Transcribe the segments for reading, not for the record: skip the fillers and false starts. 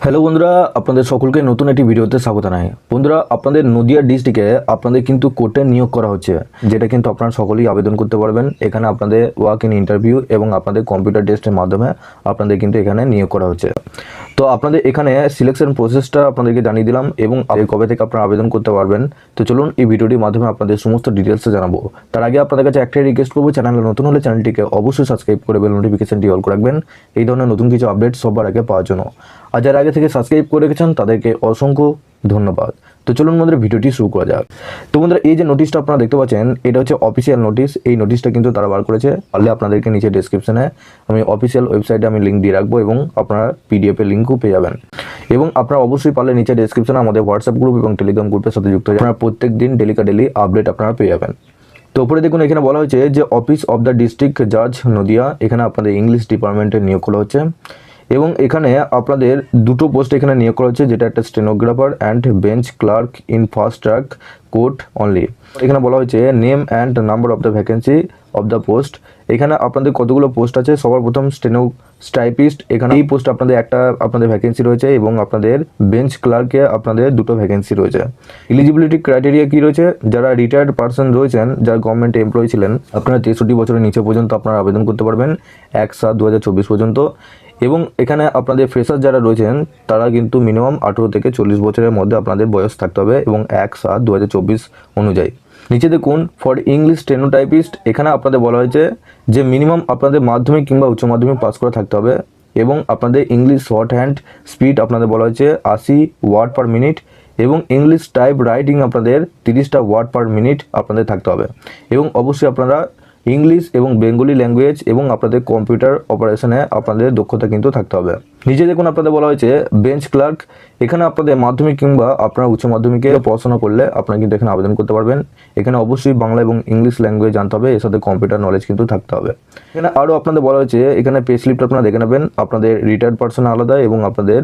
Hello বন্ধুরা, আপনাদের সকলকে নতুন একটি ভিডিওতে স্বাগত জানাই। বন্ধুরা, আপনাদের নদিয়া ডিস্ট্রিক্টে আপনাদের কিন্তু কোর্টে নিয়োগ করা হচ্ছে, যেটা কিন্তু আপনারা সকলেই আবেদন করতে পারবেন। এখানে আপনাদের ওয়াক ইন ইন্টারভিউ এবং আপনাদের কম্পিউটার টেস্টের মাধ্যমে আপনাদের কিন্তু এখানে নিয়োগ করা হচ্ছে। তো আপনাদের এখানে সিলেকশন প্রসেসটা আপনাদেরকে জানিয়ে দিলাম এবং কবে থেকে আপনারা আবেদন করতে পারবেন। তো চলুন এই ভিডিওটির মাধ্যমে আপনাদের সমস্ত ডিটেলসে জানাবো। তার আগে আপনাদের কাছে একটাই রিকোয়েস্ট করবো, চ্যানেলে নতুন হলে চ্যানেলটিকে অবশ্যই সাবস্ক্রাইব করে বেল নোটিফিকেশনটি অল করে রাখবেন এই ধরনের নতুন কিছু আপডেট সবার আগে পাওয়ার জন্য। আর যারা আগে থেকে সাবস্ক্রাইব করে রেখেছেন তাদেরকে অসংখ্য ধন্যবাদ। তো চলুন বন্ধুরা, ভিডিওটি শুরু করা যাক। তো বন্ধুরা, এই যে নোটিশটা আপনারা দেখতে পাচ্ছেন, এটা হচ্ছে অফিসিয়াল নোটিশ। এই নোটিশটা কিন্তু তারা বার করেছে। পারলে আপনাদেরকে নিচে ডেসক্রিপশনে আমি অফিসিয়াল ওয়েবসাইটে আমি লিঙ্ক দিয়ে রাখবো এবং আপনারা পিডিএফ এর লিঙ্কও পেয়ে যাবেন। এবং আপনারা অবশ্যই পারলে নিচে ডেসক্রিপশনে আমাদের হোয়াটসঅ্যাপ গ্রুপ এবং টেলিগ্রাম গ্রুপের সাথে যুক্ত হয়ে আপনারা প্রত্যেক দিন ডেলি আপডেট আপনারা পেয়ে যাবেন। তো উপরে দেখুন, এখানে বলা হয়েছে যে অফিস অফ দ্য ডিস্ট্রিক্ট জাজ নদিয়া, এখানে আপনাদের ইংলিশ ডিপার্টমেন্টে নিয়োগ করা হচ্ছে এবং এখানে আপনাদের দুটো পোস্ট এখানে নিয়োগ করা হচ্ছে, যেটা একটা stenographer and bench clerk in fast track court only. এখানে বলা হয়েছে name and number of the vacancy of the post. এখানে আপনাদের কতগুলো পোস্ট আছে। সবার প্রথম স্টাইপিস্ট, এখানে এই পোস্ট আপনাদের একটা আপনাদের ভ্যাকেন্সি রয়েছে এবং আপনাদের বেঞ্চ ক্লার্কে আপনাদের দুটো ভ্যাকেন্সি রয়েছে। এলিজিবিলিটি ক্রাইটেরিয়া কি রয়েছে, যারা রিটায়ার্ড পার্সন রয়েছেন, যারা গভর্নমেন্ট এমপ্লয়ি ছিলেন, আপনারা 63 বছরের নিচে পর্যন্ত আপনারা আবেদন করতে পারবেন 1/7/2024 পর্যন্ত। এবং এখানে আপনাদের ফ্রেশার যারা রয়েছেন তারা কিন্তু মিনিমাম 18 থেকে 40 বছরের মধ্যে আপনাদের বয়স থাকতে হবে এবং 1/7/2024 অনুযায়ী। নিচে দেখুন ফর ইংলিশ স্টেনোটাইপিস্ট, এখানে আপনাদের বলা হয়েছে যে মিনিমাম আপনাদের মাধ্যমিক কিংবা উচ্চ মাধ্যমিক পাস করে থাকতে হবে এবং আপনাদের ইংলিশ শর্ট হ্যান্ড স্পিড আপনাদের বলা হয়েছে 80 ওয়ার্ড পার মিনিট এবং ইংলিশ টাইপ রাইটিং আপনাদের 30টা ওয়ার্ড পার মিনিট আপনাদের থাকতে হবে এবং অবশ্যই আপনারা ইংলিশ এবং বেঙ্গলি ল্যাঙ্গুয়েজ এবং আপনাদের কম্পিউটার অপারেশনে আপনাদের দক্ষতা কিন্তু থাকতে হবে। নিচে দেখুন আপনাদের বলা হয়েছে বেঞ্চ ক্লার্ক, এখানে আপনাদের মাধ্যমিক কিংবা আপনারা উচ্চ মাধ্যমিকে পড়াশোনা করলে আপনারা কিন্তু এখানে আবেদন করতে পারবেন। এখানে অবশ্যই বাংলা এবং ইংলিশ ল্যাঙ্গুয়েজ জানতে হবে, এর সাথে কম্পিউটার নলেজ কিন্তু থাকতে হবে। এখানে আরও আপনাদের বলা হয়েছে, এখানে পে স্লিপটা আপনারা দেখে নেবেন। আপনাদের রিটায়ার্ড পার্সন আলাদা এবং আপনাদের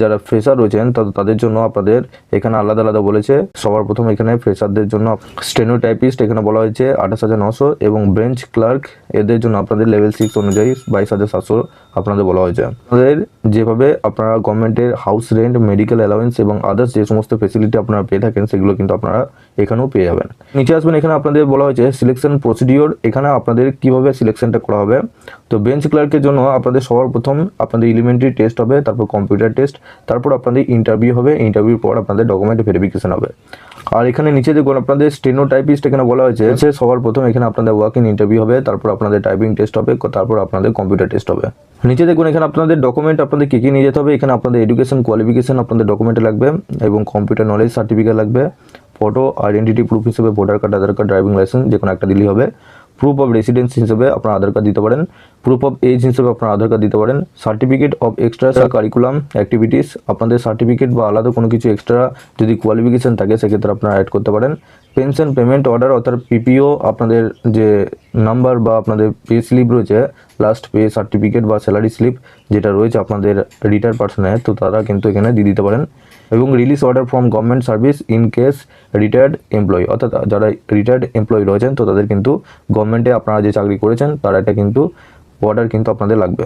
যারা ফ্রেশার রয়েছেন তাদের জন্য আপনাদের এখানে আলাদা আলাদা বলেছে। সবার প্রথম এখানে ফ্রেশারদের জন্য স্টেনোটাইপিস্ট এখানে বলা হয়েছে 28,900 এবং বেঞ্চ ক্লার্ক এদের জন্য আপনাদের লেভেল 6 অনুযায়ী 22,700 আপনাদের বলা হয়েছে। আপনাদের যেভাবে আপনারা গভর্নমেন্টের হাউস রেন্ট, মেডিকেল অ্যালাউয়েন্স এবং আদার্স যে সমস্ত ফেসিলিটি আপনারা পেয়ে থাকেন সেগুলো কিন্তু আপনারা এখানেও পেয়ে যাবেন। নিচে আসবেন, এখানে আপনাদের বলা হয়েছে সিলেকশন প্রসিডিওর, এখানে আপনাদের কিভাবে সিলেকশনটা করা হবে। তো বেঞ্চ ক্লার্কের জন্য আপনাদের সবার প্রথম আপনাদের এলিমেন্টারি টেস্ট হবে, তারপর কম্পিউটার টেস্ট, তারপর আপনাদের ইন্টারভিউ হবে, ইন্টারভিউর পর আপনাদের ডকুমেন্ট ভেরিফিকেশন হবে। আর এখানে নিচে দেখুন আপনাদের স্টেনোটাইপিস্ট এখানে বলা হয়েছে সবার প্রথম এখানে আপনাদের ওয়াক ইন ইন্টারভিউ হবে, তারপর আপনাদের টাইপিং টেস্ট হবে, তারপর আপনাদের কম্পিউটার টেস্ট হবে। নিচে দেখুন এখানে আপনাদের ডকুমেন্ট আপনাদের কী নিয়ে যেতে হবে। এখানে আপনাদের এডুকেশন কোয়ালিফিকেশন আপনাদের ডকুমেন্টে লাগবে এবং কম্পিউটার নলেজ সার্টিফিকেট লাগবে, ফটো আইডেন্টিটি প্রুফ হিসেবে ভোটার কার্ড, আধার কার্ড, ড্রাইভিং লাইসেন্স যে কোনো একটা দিলেই হবে। প্রুফ অফ রেসিডেন্স হিসেবে আপনার আধার কার্ড দিতে পারেন, প্রুফ অফ এজ হিসেবে আপনার আধার কার্ড দিতে পারেন, certificate of extra curriculum activities, আপনাদের সার্টিফিকেট বা আলাদা কোনো কিছু এক্সট্রা যদি কোয়ালিফিকেশন থাকে সেক্ষেত্রে আপনারা অ্যাড করতে পারেন। পেনশন পেমেন্ট অর্ডার অর্থাৎ পিপিও, আপনাদের যে নাম্বার বা আপনাদের পে স্লিপ রয়েছে, লাস্ট পে সার্টিফিকেট বা স্যালারি স্লিপ যেটা রয়েছে আপনাদের রিটায়ার্ড পার্সনের, তো তারা কিন্তু এখানে দিয়ে দিতে পারেন। এবং release order from government service in case retired employee, অর্থাৎ যারা রিটায়ার্ড এমপ্লয়ি রয়েছেন তো তাদের কিন্তু গভর্নমেন্টে আপনারা যে চাকরি করেছেন তার একটা কিন্তু অর্ডার কিন্তু আপনাদের লাগবে।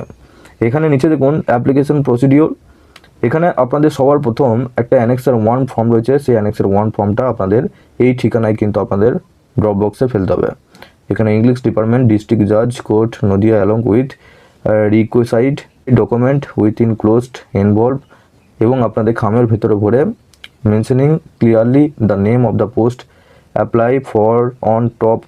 এখানে নিচে দেখুন অ্যাপ্লিকেশন প্রসিডিওর, এখানে আপনাদের সবার প্রথম একটা অ্যানেক্সার 1 ফর্ম রয়েছে, সেই অ্যানেক্সার 1 ফর্মটা আপনাদের এই ঠিকানায় কিন্তু আপনাদের ড্রপ বক্সে ফেলতে হবে। এখানে ইংলিশ ডিপার্টমেন্ট, ডিস্ট্রিক্ট জাজ court Nadia along with required document with enclosed envelope এবং আপনাদের খামের ভেতরে ভরে mentioning clearly the name of the post apply for on top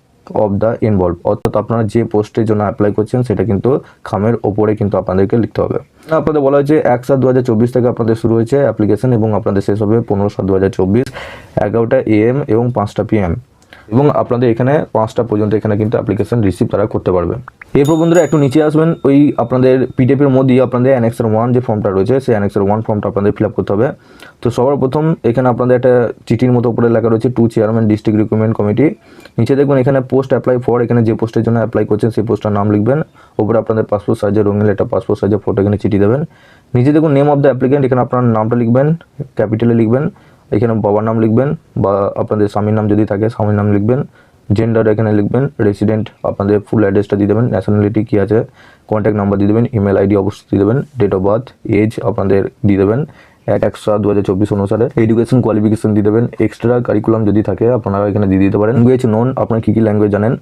of the envelope, অর্থাৎ আপনারা যে পোস্টের জন্য অ্যাপ্লাই করছেন সেটা কিন্তু খামের ওপরে কিন্তু আপনাদেরকে লিখতে হবে। আপনাদের বলা হয়েছে 1/7/2024 থেকে আপনাদের শুরু হয়েছে অ্যাপ্লিকেশন এবং আপনাদের শেষ হবে 15/7/2024 11টা AM এবং 5টা PM এবং আপনাদের এখানে 5টা পর্যন্ত এখানে কিন্তু অ্যাপ্লিকেশন রিসিভ তারা করতে পারবে। এরপর বন্ধুরা একটু নিচে আসবেন, ওই আপনাদের পিডিএফের মধ্যেই আপনাদের অ্যানেক্সার 1 যে ফর্মটা রয়েছে সেই অ্যানেক্সার 1 ফর্মটা আপনাদের ফিল আপ করতে হবে। তো সবার প্রথম এখানে আপনাদের একটা চিঠির মতো উপরে লেখা রয়েছে to chairman district recruitment committee. নিচে দেখুন এখানে পোস্ট অ্যাপ্লাই ফর, এখানে যে পোস্টের জন্য অ্যাপ্লাই করছেন সেই পোস্টের নাম লিখবেন। ওপরে আপনাদের পাসপোর্ট সাইজের রঙিন একটা পাসপোর্ট সাইজের ফটো এখানে চিঠি দেবেন। নিচে দেখুন নেম অফ দ্য অ্যাপ্লিকেন্ট, এখানে আপনার নামটা লিখবেন, ক্যাপিটালে লিখবেন, এখানে বাবার নাম লিখবেন বা আপনাদের স্বামীর নাম যদি থাকে স্বামীর নাম লিখবেন, জেন্ডার এখানে লিখবেন, রেসিডেন্ট আপনাদের ফুল অ্যাড্রেসটা দিয়ে দেবেন, ন্যাশনালিটি কী আছে, কন্ট্যাক্ট নাম্বার দিয়ে দেবেন, ইমেল আইডি অবশ্যই দিয়ে দেবেন, ডেট অফ বার্থ, এজ আপনাদের দিয়ে দেবেন 1/1/2024 অনুসারে, এডুকেশন কোয়ালিফিকেশন দিয়ে দেবেন, এক্সট্রা কারিকুলাম যদি থাকে আপনারা এখানে দিয়ে দিতে পারেন। ল্যাঙ্গুয়েজ নন, আপনারা কী কী ল্যাঙ্গুয়েজ জানেন।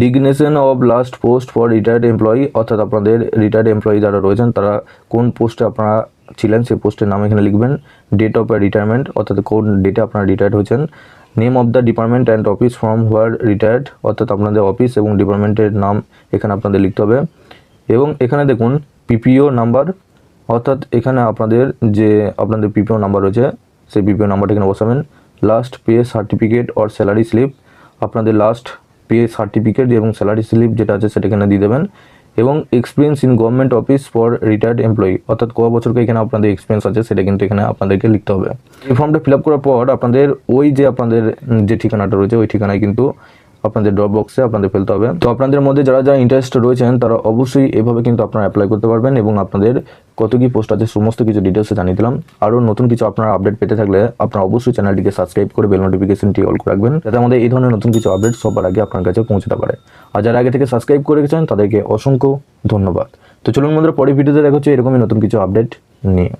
Designation of last post for retired employee, অর্থাৎ আপনাদের রিটায়ার্ড এমপ্লয়ি যারা রয়েছেন তারা কোন পোস্টে আপনারা ছিলেন সেই পোস্টের নাম এখানে লিখবেন। ডেট অফ রিটায়ারমেন্ট, অর্থাৎ কোন ডেটে আপনারা রিটায়ার্ড হয়েছেন। Name of the department and office from where retired, অর্থাৎ আপনাদের অফিস এবং ডিপার্টমেন্টের নাম এখানে আপনাদের লিখতে হবে। এবং এখানে দেখুন পিপিও নাম্বার, অর্থাৎ এখানে আপনাদের যে আপনাদের পিপিও নাম্বার রয়েছে সেই পিপিও নাম্বারটা এখানে বসাবেন। Last pay certificate or salary slip, আপনাদের লাস্ট পে সার্টিফিকেট এবং স্যালারি স্লিপ যেটা আছে সেটা এখানে দিয়ে দেবেন। এবং experience in government office for retired employee, অর্থাৎ ক বছরকে এখানে আপনাদের এক্সপিরিয়েন্স আছে সেটা কিন্তু এখানে আপনাদেরকে লিখতে হবে। এই ফর্মটা ফিল আপ করার পর আপনাদের ওই যে আপনাদের যে ঠিকানাটা রয়েছে ওই ঠিকানায় কিন্তু আপনাদের ড্রপ বক্সে আপনাদের ফেলতে হবে। তো আপনাদের মধ্যে যারা যারা ইন্টারেস্ট রয়েছেন তারা অবশ্যই এভাবে কিন্তু আপনারা অ্যাপ্লাই করতে পারবেন এবং আপনাদের কত কী পোস্ট আছে সমস্ত কিছু ডিটেলসে জানিয়ে দিলাম। আরও নতুন কিছু আপনারা আপডেট পেতে থাকলে আপনারা অবশ্যই চ্যানেলটিকে সাবস্ক্রাইব করে বেল নোটিফিকেশনটি অল করে রাখবেন, যাতে আমাদের এই ধরনের নতুন কিছু আপডেট সবার আগে আপনার কাছে পৌঁছতে পারে। আর যারা আগে থেকে সাবস্ক্রাইব করে রেখেছেন তাদেরকে অসংখ্য ধন্যবাদ। তো চলুন বন্ধুরা, পরের ভিডিওতে দেখা হচ্ছে এরকমই নতুন কিছু আপডেট নিয়ে।